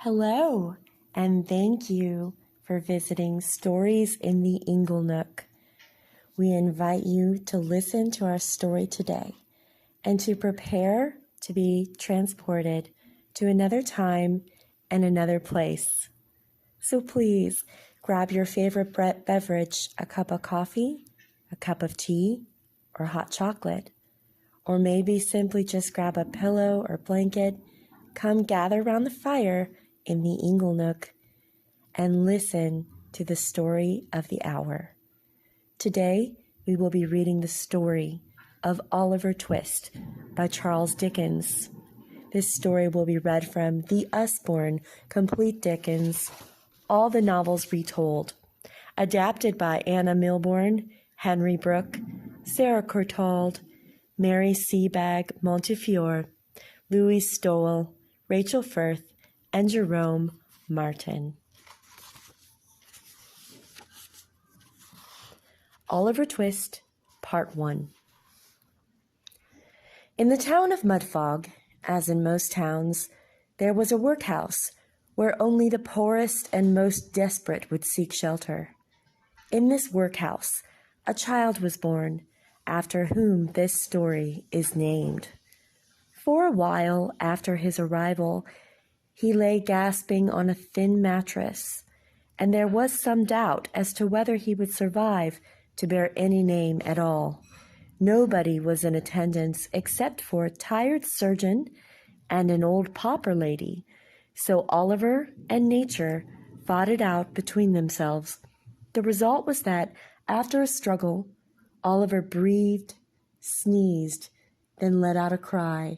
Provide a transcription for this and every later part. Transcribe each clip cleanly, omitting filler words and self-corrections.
Hello, and thank you for visiting Stories in the Inglenook. We invite you to listen to our story today and to prepare to be transported to another time and another place. So please grab your favorite beverage, a cup of coffee, a cup of tea, or hot chocolate, or maybe simply just grab a pillow or blanket. Come gather around the fire in the Inglenook and listen to the story of the hour. Today, we will be reading the story of Oliver Twist by Charles Dickens. This story will be read from the USBORNE Complete Dickens, All the Novels Retold, adapted by Anna Milbourne, Henry Brook, Sarah Courtauld, Mary Sebag-Montefiore, Louie Stowell, Rachel Firth, and Jerome Martin. Oliver Twist, Part 1. In the town of Mudfog, as in most towns, there was a workhouse where only the poorest and most desperate would seek shelter. In this workhouse, a child was born, after whom this story is named. For a while after his arrival, he lay gasping on a thin mattress, and there was some doubt as to whether he would survive to bear any name at all. Nobody was in attendance except for a tired surgeon and an old pauper lady, so Oliver and nature fought it out between themselves. The result was that, after a struggle, Oliver breathed, sneezed, then let out a cry.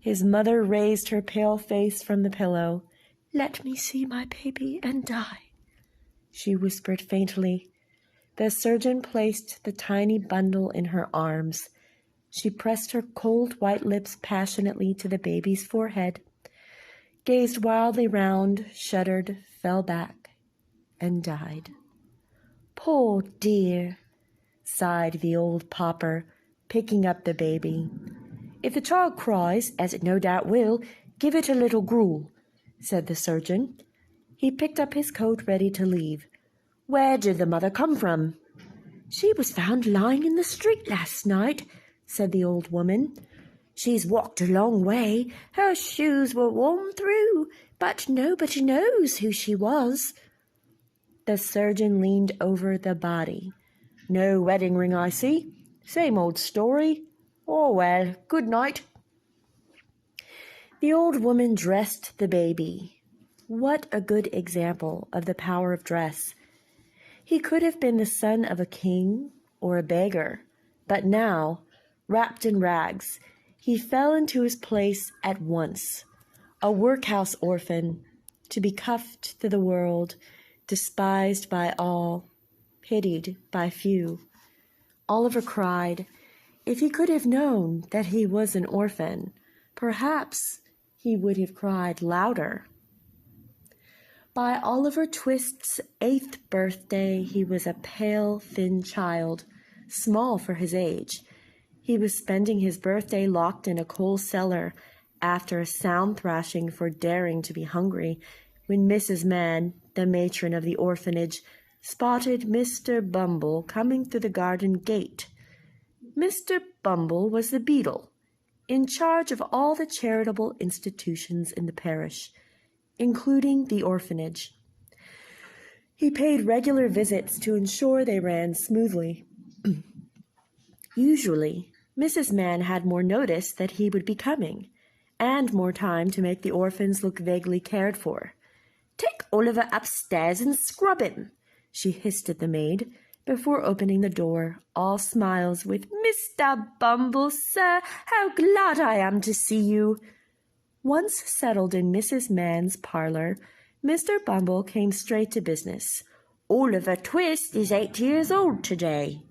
His mother raised her pale face from the pillow. "Let me see my baby and die," she whispered faintly. The surgeon placed the tiny bundle in her arms. She pressed her cold white lips passionately to the baby's forehead, gazed wildly round, shuddered, fell back, and died. "Poor dear," sighed the old pauper, picking up the baby. "If the child cries, as it no doubt will, give it a little gruel," said the surgeon. He picked up his coat, ready to leave. "Where did the mother come from?" "She was found lying in the street last night," said the old woman. "She's walked a long way. Her shoes were worn through, but nobody knows who she was." The surgeon leaned over the body. "No wedding ring, I see. Same old story. Oh, well, good night." The old woman dressed the baby. What a good example of the power of dress. He could have been the son of a king or a beggar, but now, wrapped in rags, he fell into his place at once, a workhouse orphan, to be cuffed to the world, despised by all, pitied by few. Oliver cried. If he could have known that he was an orphan, perhaps he would have cried louder. By Oliver Twist's 8th birthday, he was a pale, thin child, small for his age. He was spending his birthday locked in a coal cellar after a sound thrashing for daring to be hungry, when Mrs. Mann, the matron of the orphanage, spotted Mr. Bumble coming through the garden gate. Mr. Bumble was the beadle, in charge of all the charitable institutions in the parish, including the orphanage. He paid regular visits to ensure they ran smoothly. Usually, Mrs. Mann had more notice that he would be coming, and more time to make the orphans look vaguely cared for. "Take Oliver upstairs and scrub him," she hissed at the maid, before opening the door, all smiles, with "Mr. Bumble, sir, how glad I am to see you." Once settled in Mrs. Mann's parlor, Mr. Bumble came straight to business. "Oliver Twist is 8 years old today."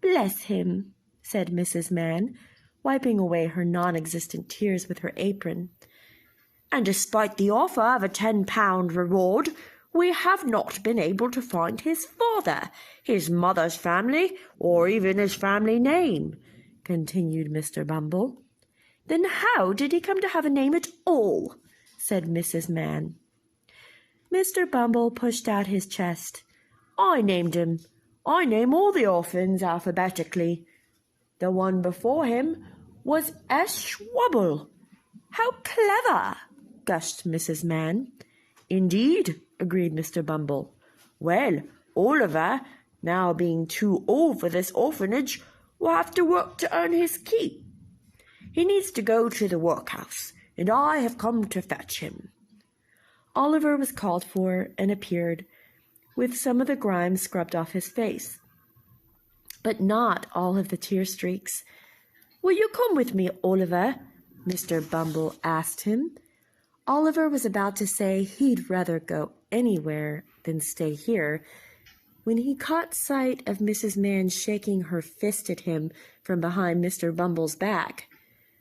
"Bless him," said Mrs. Mann, wiping away her non-existent tears with her apron. "And despite the offer of a £10 reward, We have not been able to find his father, his mother's family, or even his family name," continued Mr. Bumble. "Then how did he come to have a name at all?" said Mrs. Mann. Mr. Bumble pushed out his chest. "I named him. I name all the orphans alphabetically. The one before him was Schwabble." "How clever!" gushed Mrs. Mann. "Indeed," agreed Mr. Bumble. "Well, Oliver, now being too old for this orphanage, will have to work to earn his keep. He needs to go to the workhouse, and I have come to fetch him." Oliver was called for and appeared, with some of the grime scrubbed off his face, but not all of the tear streaks. "Will you come with me, Oliver?" Mr. Bumble asked him. Oliver was about to say he'd rather go anywhere than stay here, when he caught sight of Mrs. Mann shaking her fist at him from behind Mr. Bumble's back.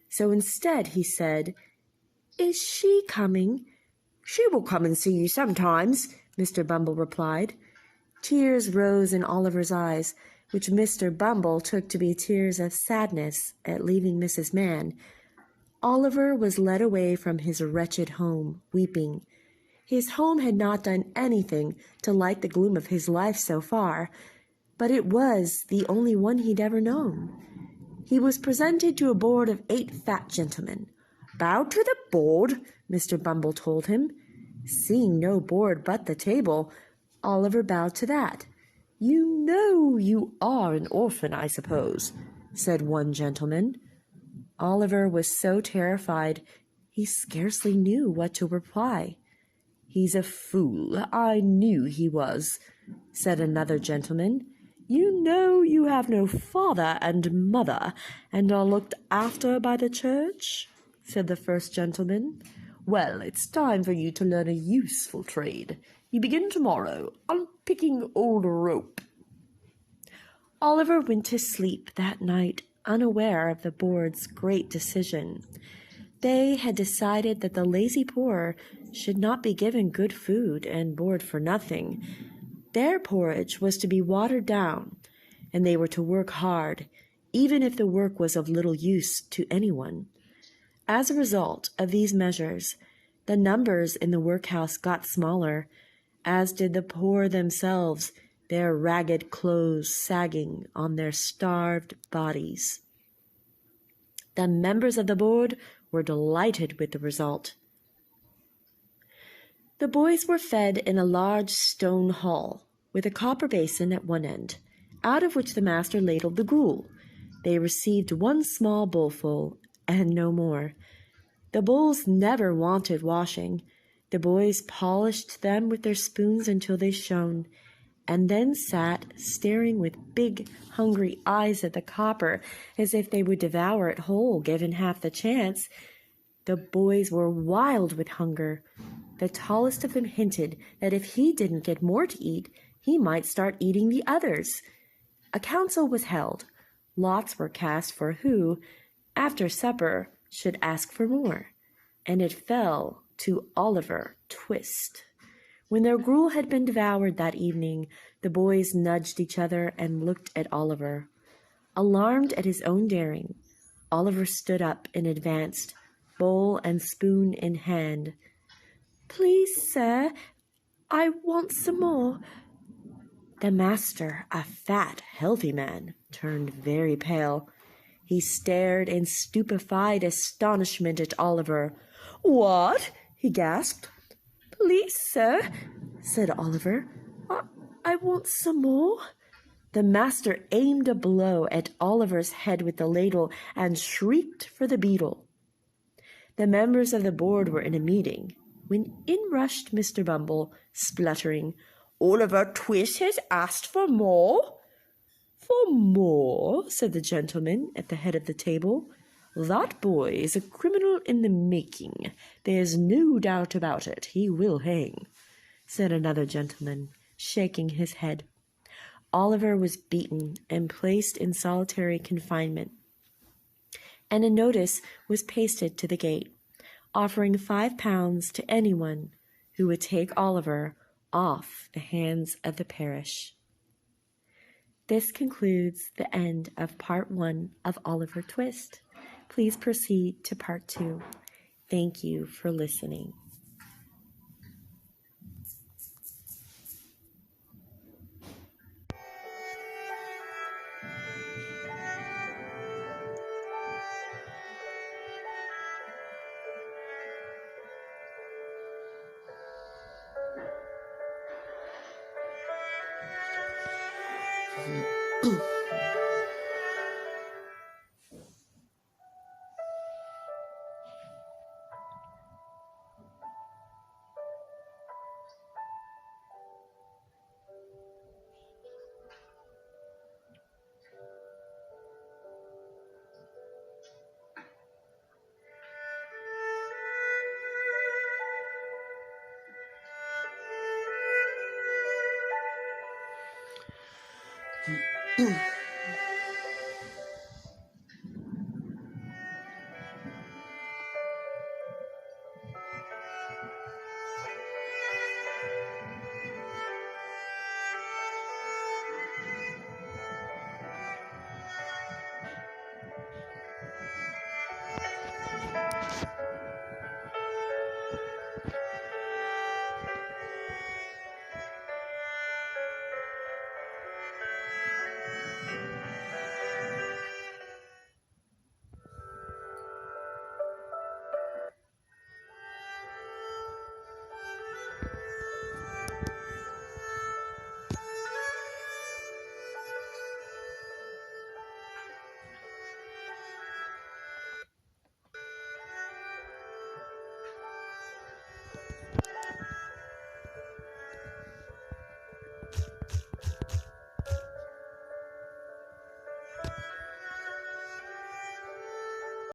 So instead he said, "Is she coming?" "She will come and see you sometimes," Mr. Bumble replied. Tears rose in Oliver's eyes, which Mr. Bumble took to be tears of sadness at leaving Mrs. Mann. Oliver was led away from his wretched home, weeping. His home had not done anything to light the gloom of his life so far, but it was the only one he'd ever known. He was presented to a board of 8 fat gentlemen. "Bow to the board," Mr. Bumble told him. Seeing no board but the table, Oliver bowed to that. "You know you are an orphan, I suppose," said one gentleman. Oliver was so terrified he scarcely knew what to reply. "He's a fool, I knew he was," said another gentleman. "You know you have no father and mother, and are looked after by the church," said the first gentleman. "Well, it's time for you to learn a useful trade. You begin tomorrow, unpicking old rope." Oliver went to sleep that night, unaware of the board's great decision. They had decided that the lazy poor should not be given good food and board for nothing. Their porridge was to be watered down, and they were to work hard, even if the work was of little use to anyone. As a result of these measures, the numbers in the workhouse got smaller, as did the poor themselves, their ragged clothes sagging on their starved bodies. The members of the board were delighted with the result. The boys were fed in a large stone hall, with a copper basin at one end, out of which the master ladled the gruel. They received 1 small bowlful, and no more. The bowls never wanted washing. The boys polished them with their spoons until they shone, and then sat staring with big, hungry eyes at the copper, as if they would devour it whole, given half the chance. The boys were wild with hunger. The tallest of them hinted that if he didn't get more to eat, he might start eating the others. A council was held. Lots were cast for who, after supper, should ask for more, and it fell to Oliver Twist. When their gruel had been devoured that evening, the boys nudged each other and looked at Oliver. Alarmed at his own daring, Oliver stood up and advanced, bowl and spoon in hand. "Please, sir, I want some more." The master, a fat, healthy man, turned very pale. He stared in stupefied astonishment at Oliver. "What?" he gasped. "Please, sir," said Oliver, I want some more." The master aimed a blow at Oliver's head with the ladle and shrieked for the beetle. The members of the board were in a meeting, when in rushed Mr. Bumble, spluttering, "Oliver Twist has asked for more." "For more?" said the gentleman at the head of the table. "That boy is a criminal in the making. There's no doubt about it. He will hang," said another gentleman, shaking his head. Oliver was beaten and placed in solitary confinement, and a notice was pasted to the gate, offering £5 to anyone who would take Oliver off the hands of the parish. This concludes the end of part 1 of Oliver Twist. Please proceed to part 2. Thank you for listening.